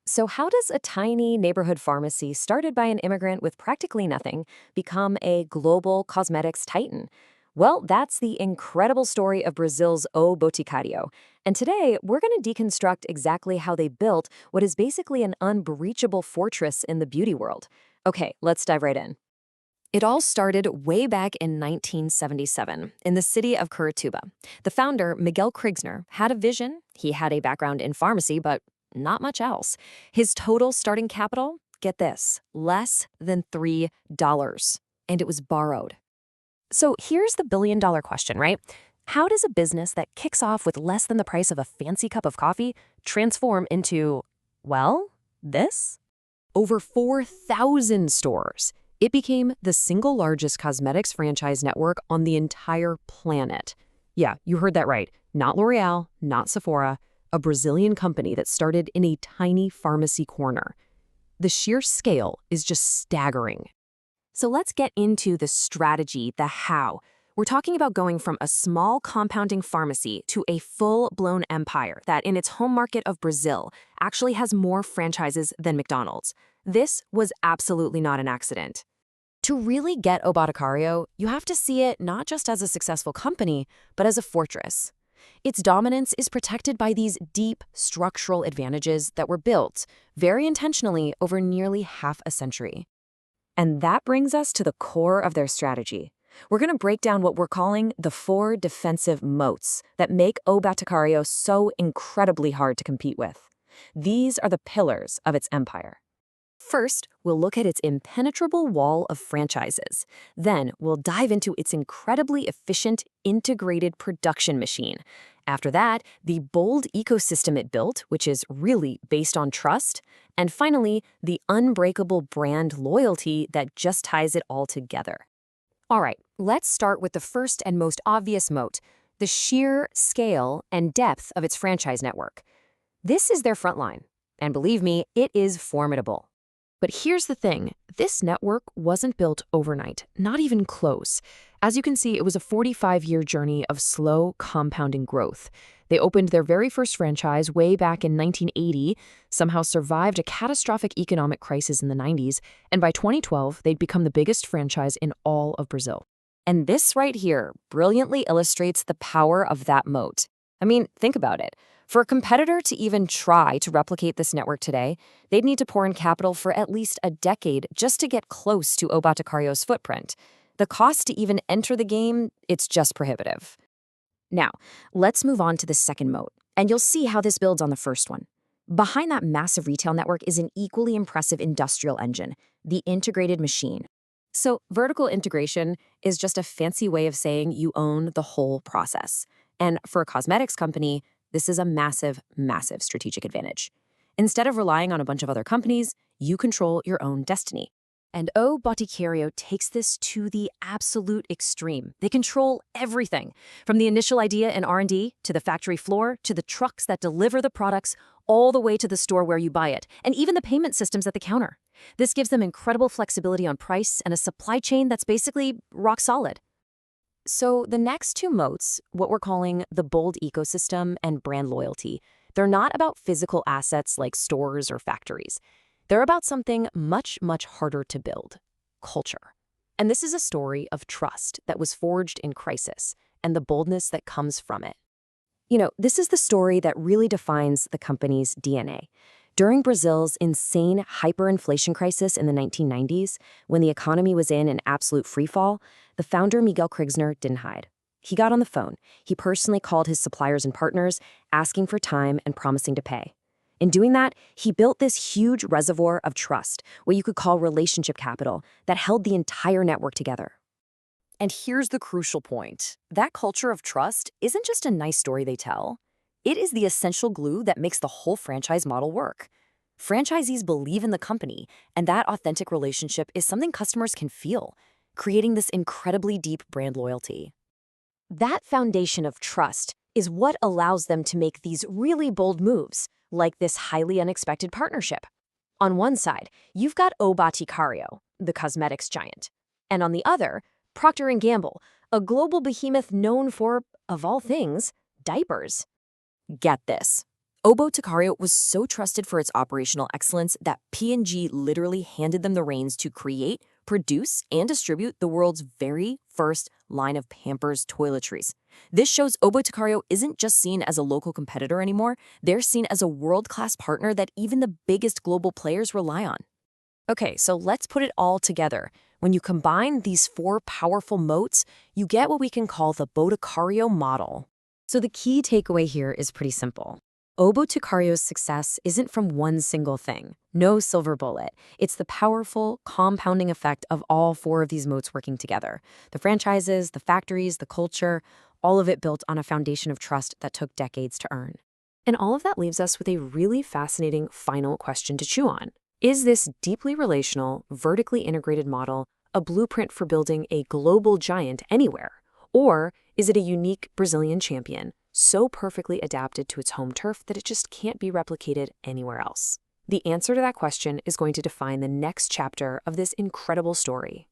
So, how does a tiny neighborhood pharmacy started by an immigrant with practically nothing become a global cosmetics titan? Well, that's the incredible story of Brazil's O Boticário. And today, we're going to deconstruct exactly how they built what is basically an unbreachable fortress in the beauty world. Okay, let's dive right in. It all started way back in 1977 in the city of Curitiba. The founder, Miguel Krigsner, had a vision. He had a background in pharmacy, but not much else. His total starting capital, get this, less than $3. And it was borrowed. So here's the billion-dollar question, right? How does a business that kicks off with less than the price of a fancy cup of coffee transform into, well, this? Over 4,000 stores. It became the single largest cosmetics franchise network on the entire planet. Yeah, you heard that right. Not L'Oreal, not Sephora, a Brazilian company that started in a tiny pharmacy corner. The sheer scale is just staggering. So let's get into the strategy, the how. We're talking about going from a small compounding pharmacy to a full-blown empire that, in its home market of Brazil, actually has more franchises than McDonald's. This was absolutely not an accident. To really get O Boticário, you have to see it not just as a successful company, but as a fortress. Its dominance is protected by these deep structural advantages that were built, very intentionally, over nearly half a century. And that brings us to the core of their strategy. We're going to break down what we're calling the 4 defensive moats that make O Boticário so incredibly hard to compete with. These are the pillars of its empire. First, we'll look at its impenetrable wall of franchises. Then, we'll dive into its incredibly efficient, integrated production machine. After that, the bold ecosystem it built, which is really based on trust. And finally, the unbreakable brand loyalty that just ties it all together. All right, let's start with the first and most obvious moat, the sheer scale and depth of its franchise network. This is their front line. And believe me, it is formidable. But here's the thing, this network wasn't built overnight, not even close. As you can see, it was a 45-year journey of slow, compounding growth. They opened their very first franchise way back in 1980, somehow survived a catastrophic economic crisis in the 90s, and by 2012, they'd become the biggest franchise in all of Brazil. And this right here brilliantly illustrates the power of that moat. I mean, think about it. For a competitor to even try to replicate this network today, they'd need to pour in capital for at least a decade just to get close to O Boticário's footprint. The cost to even enter the game, it's just prohibitive. Now, let's move on to the second moat, and you'll see how this builds on the first one. Behind that massive retail network is an equally impressive industrial engine, the integrated machine. So, vertical integration is just a fancy way of saying you own the whole process. And for a cosmetics company, this is a massive, massive strategic advantage. Instead of relying on a bunch of other companies, you control your own destiny. And O Boticário takes this to the absolute extreme. They control everything, from the initial idea in R&D, to the factory floor, to the trucks that deliver the products, all the way to the store where you buy it, and even the payment systems at the counter. This gives them incredible flexibility on price and a supply chain that's basically rock solid. So the next 2 moats, what we're calling the bold ecosystem and brand loyalty, they're not about physical assets like stores or factories. They're about something much, much harder to build, culture. And this is a story of trust that was forged in crisis and the boldness that comes from it. You know, this is the story that really defines the company's DNA. During Brazil's insane hyperinflation crisis in the 1990s, when the economy was in an absolute freefall, the founder Miguel Krigsner didn't hide. He got on the phone. He personally called his suppliers and partners, asking for time and promising to pay. In doing that, he built this huge reservoir of trust, what you could call relationship capital, that held the entire network together. And here's the crucial point. That culture of trust isn't just a nice story they tell. It is the essential glue that makes the whole franchise model work. Franchisees believe in the company, and that authentic relationship is something customers can feel, creating this incredibly deep brand loyalty. That foundation of trust is what allows them to make these really bold moves, like this highly unexpected partnership. On one side, you've got O Boticário, the cosmetics giant, and on the other, Procter & Gamble, a global behemoth known for, of all things, diapers. Get this. O Boticário was so trusted for its operational excellence that P&G literally handed them the reins to create, produce, and distribute the world's very first line of Pampers toiletries. This shows O Boticário isn't just seen as a local competitor anymore, they're seen as a world-class partner that even the biggest global players rely on. Okay, so let's put it all together. When you combine these four powerful moats, you get what we can call the Boticário model. So the key takeaway here is pretty simple. O Boticario's success isn't from one single thing. No silver bullet. It's the powerful, compounding effect of all four of these moats working together. The franchises, the factories, the culture, all of it built on a foundation of trust that took decades to earn. And all of that leaves us with a really fascinating final question to chew on. Is this deeply relational, vertically integrated model a blueprint for building a global giant anywhere? Or is it a unique Brazilian champion, so perfectly adapted to its home turf that it just can't be replicated anywhere else? The answer to that question is going to define the next chapter of this incredible story.